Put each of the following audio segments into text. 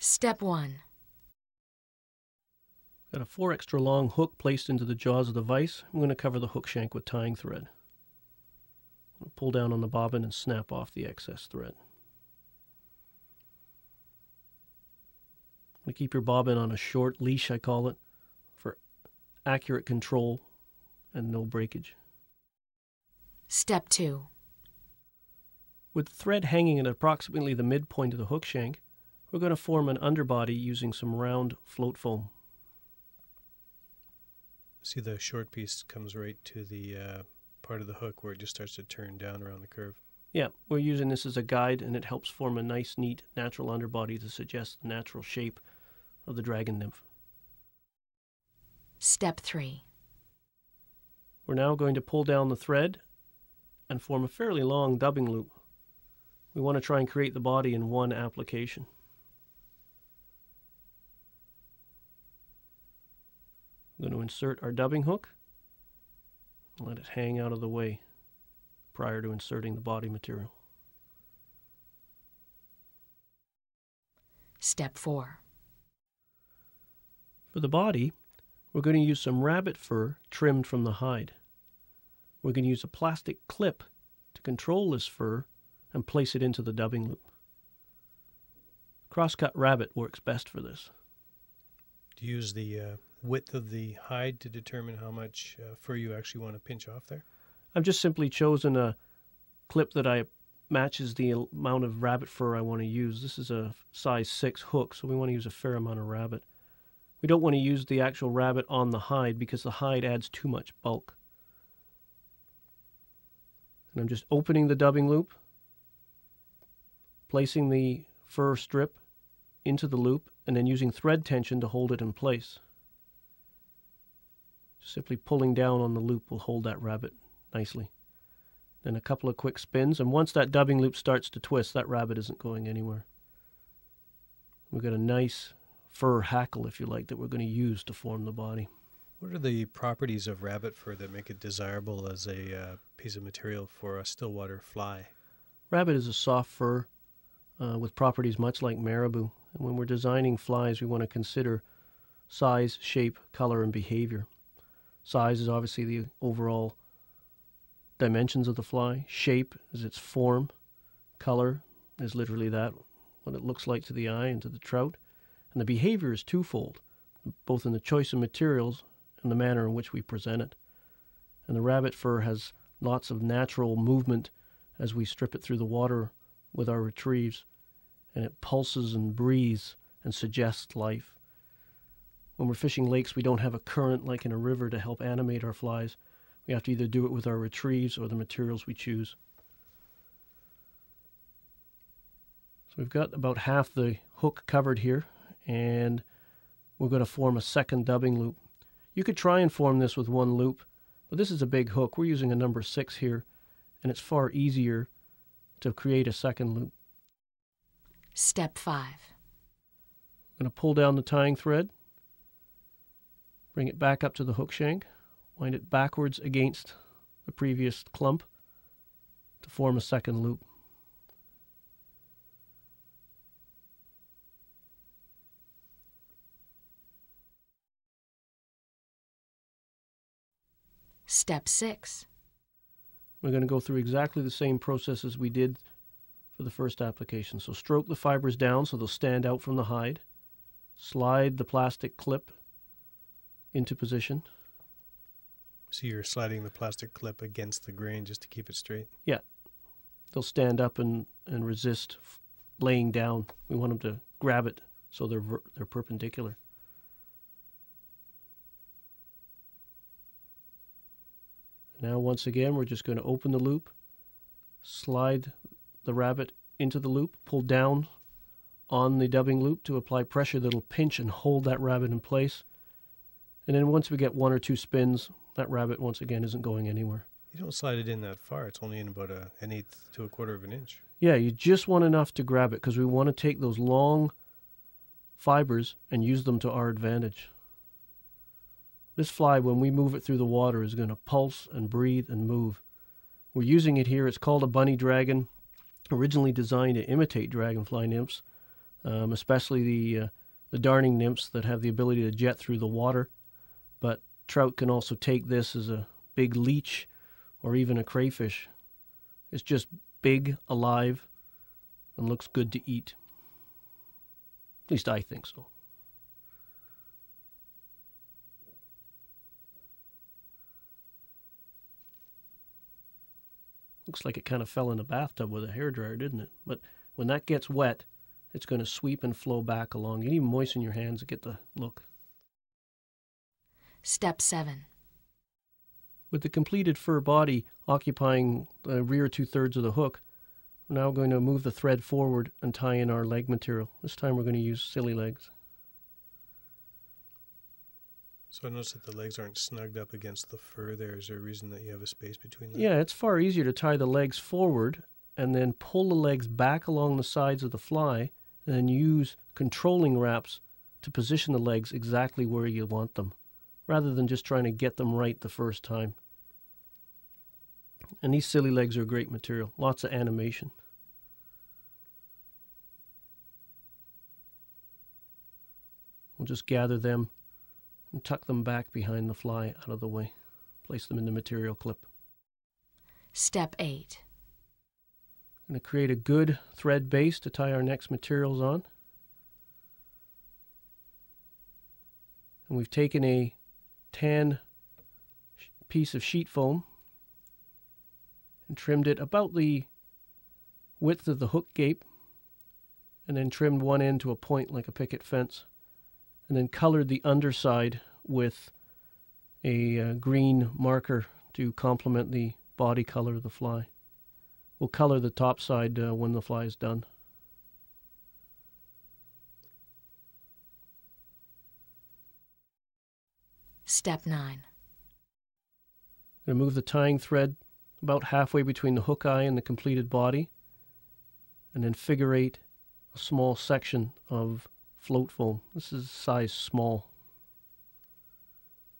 Step 1. Got a 4 extra long hook placed into the jaws of the vise. I'm going to cover the hook shank with tying thread. Pull down on the bobbin and snap off the excess thread. You keep your bobbin on a short leash, I call it, for accurate control and no breakage. Step 2. With the thread hanging at approximately the midpoint of the hook shank, we're going to form an underbody using some round float foam. See, the short piece comes right to the part of the hook where it just starts to turn down around the curve. Yeah, we're using this as a guide, and it helps form a nice, neat, natural underbody to suggest the natural shape of the dragon nymph. Step 3. We're now going to pull down the thread and form a fairly long dubbing loop. We want to try and create the body in one application. I'm going to insert our dubbing hook and let it hang out of the way prior to inserting the body material. Step 4. For the body, we're going to use some rabbit fur trimmed from the hide. We're going to use a plastic clip to control this fur and place it into the dubbing loop. Crosscut rabbit works best for this. Do you use the width of the hide to determine how much fur you actually want to pinch off there? I've just simply chosen a clip that matches the amount of rabbit fur I want to use. This is a size 6 hook, so we want to use a fair amount of rabbit. We don't want to use the actual rabbit on the hide because the hide adds too much bulk. And I'm just opening the dubbing loop, placing the fur strip into the loop, and then using thread tension to hold it in place. Simply pulling down on the loop will hold that rabbit nicely. Then a couple of quick spins, and once that dubbing loop starts to twist, that rabbit isn't going anywhere. We've got a nice fur hackle, if you like, that we're going to use to form the body. What are the properties of rabbit fur that make it desirable as a piece of material for a stillwater fly? Rabbit is a soft fur with properties much like marabou. And when we're designing flies, we want to consider size, shape, color, and behavior. Size is obviously the overall dimensions of the fly. Shape is its form. Color is literally that, what it looks like to the eye and to the trout. And the behavior is twofold, both in the choice of materials and the manner in which we present it. And the rabbit fur has lots of natural movement as we strip it through the water with our retrieves, and it pulses and breathes and suggests life. When we're fishing lakes, we don't have a current like in a river to help animate our flies. We have to either do it with our retrieves or the materials we choose. So we've got about half the hook covered here, and we're going to form a second dubbing loop. You could try and form this with one loop, but this is a big hook. We're using a number 6 here, and it's far easier to create a second loop. Step 5. I'm going to pull down the tying thread, bring it back up to the hook shank, wind it backwards against the previous clump to form a second loop. Step 6. We're going to go through exactly the same process as we did for the first application. So stroke the fibers down so they'll stand out from the hide. Slide the plastic clip into position. So you're sliding the plastic clip against the grain just to keep it straight? Yeah. They'll stand up and resist laying down. We want them to grab it so they're perpendicular. Now once again, we're just going to open the loop, slide the rabbit into the loop, pull down on the dubbing loop to apply pressure that'll pinch and hold that rabbit in place. And then once we get 1 or 2 spins, that rabbit once again isn't going anywhere. You don't slide it in that far. It's only in about 1/8 to 1/4 of an inch. Yeah, you just want enough to grab it because we want to take those long fibers and use them to our advantage. This fly, when we move it through the water, is going to pulse and breathe and move. We're using it here. It's called a bunny dragon, originally designed to imitate dragonfly nymphs. especially the darning nymphs that have the ability to jet through the water. But trout can also take this as a big leech or even a crayfish. It's just big, alive, and looks good to eat. At least I think so. Looks like it kind of fell in a bathtub with a hairdryer, didn't it? But when that gets wet, it's going to sweep and flow back along. You can even moisten your hands to get the look. Step 7. With the completed fur body occupying the rear 2/3 of the hook, we're now going to move the thread forward and tie in our leg material. This time we're going to use silly legs. So I noticed that the legs aren't snugged up against the fur there. Is there a reason that you have a space between them? Yeah, it's far easier to tie the legs forward and then pull the legs back along the sides of the fly and then use controlling wraps to position the legs exactly where you want them, rather than just trying to get them right the first time. And these silly legs are great material. Lots of animation. We'll just gather them and tuck them back behind the fly out of the way. Place them in the material clip. Step 8. I'm going to create a good thread base to tie our next materials on. And we've taken a tan piece of sheet foam and trimmed it about the width of the hook gape, and then trimmed one end to a point like a picket fence, and then colored the underside with a green marker to complement the body color of the fly. We'll color the top side when the fly is done. Step 9. I'm going to move the tying thread about halfway between the hook eye and the completed body, and then figure eight a small section of float foam. This is size small.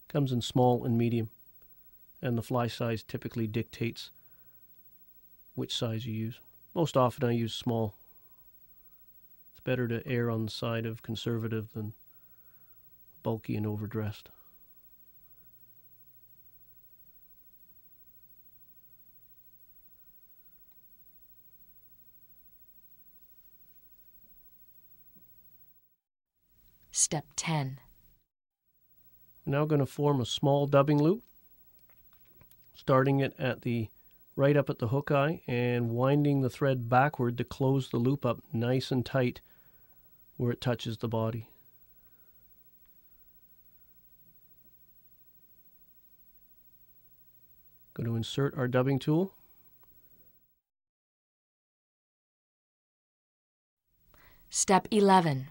Comes in small and medium, and the fly size typically dictates which size you use. Most often I use small. It's better to err on the side of conservative than bulky and overdressed. Step 10. We're now going to form a small dubbing loop, starting it at the right up at the hook eye and winding the thread backward to close the loop up nice and tight where it touches the body. Going to insert our dubbing tool. Step 11.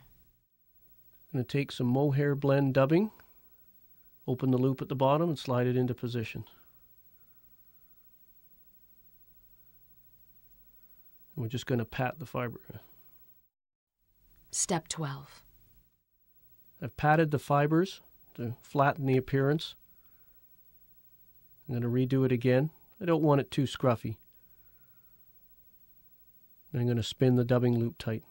Going to take some mohair blend dubbing, open the loop at the bottom and slide it into position. And we're just going to pat the fiber. Step 12. I've patted the fibers to flatten the appearance. I'm going to redo it again. I don't want it too scruffy. And I'm going to spin the dubbing loop tight.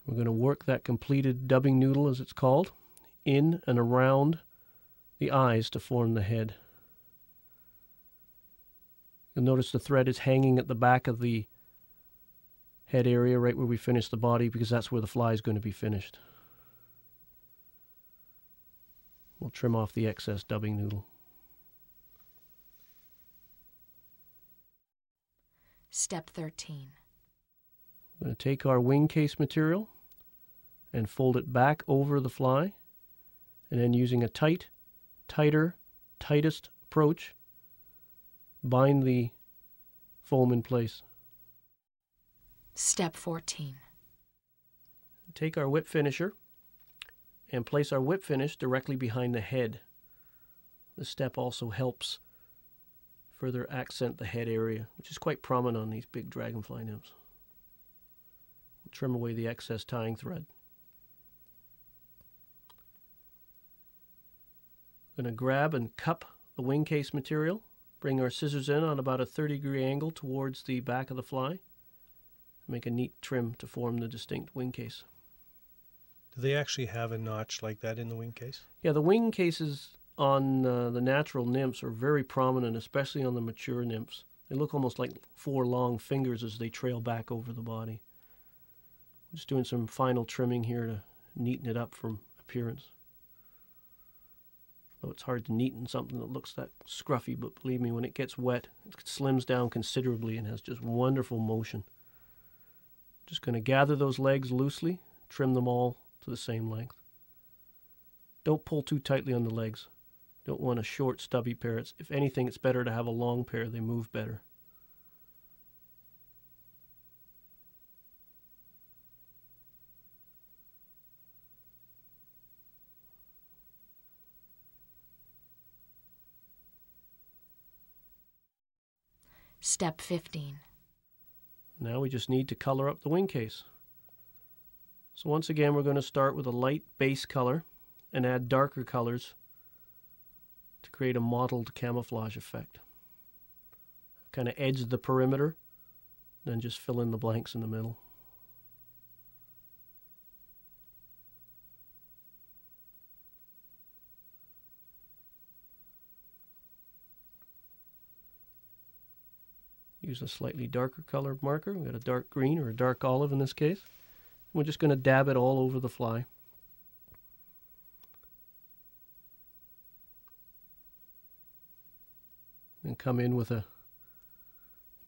We're going to work that completed dubbing noodle, as it's called, in and around the eyes to form the head. You'll notice the thread is hanging at the back of the head area, right where we finish the body, because that's where the fly is going to be finished. We'll trim off the excess dubbing noodle. Step 13. We're going to take our wing case material and fold it back over the fly, and then using a tightest approach, bind the foam in place. Step 14. Take our whip finisher and place our whip finish directly behind the head. This step also helps further accent the head area, which is quite prominent on these big dragonfly nymphs. We'll trim away the excess tying thread. I'm going to grab and cup the wing case material, bring our scissors in on about a 30-degree angle towards the back of the fly, Make a neat trim to form the distinct wing case. Do they actually have a notch like that in the wing case? Yeah, the wing cases on the natural nymphs are very prominent, especially on the mature nymphs. They look almost like 4 long fingers as they trail back over the body. Just doing some final trimming here to neaten it up from appearance. Though it's hard to neaten something that looks that scruffy, but believe me, when it gets wet, it slims down considerably and has just wonderful motion. Just going to gather those legs loosely, trim them all to the same length. Don't pull too tightly on the legs. Don't want a short, stubby pair. If anything, it's better to have a long pair. They move better. Step 15. Now we just need to color up the wing case. So once again, we're going to start with a light base color and add darker colors to create a mottled camouflage effect. Kind of edge the perimeter, then just fill in the blanks in the middle. Use a slightly darker colored marker. We've got a dark green or a dark olive in this case. We're just going to dab it all over the fly. And come in with a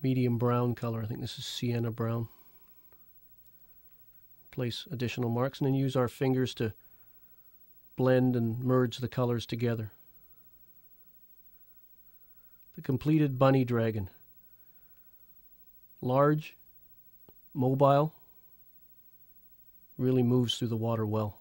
medium brown color. I think this is sienna brown. Place additional marks and then use our fingers to blend and merge the colors together. The completed bunny dragon. Large, mobile, really moves through the water well.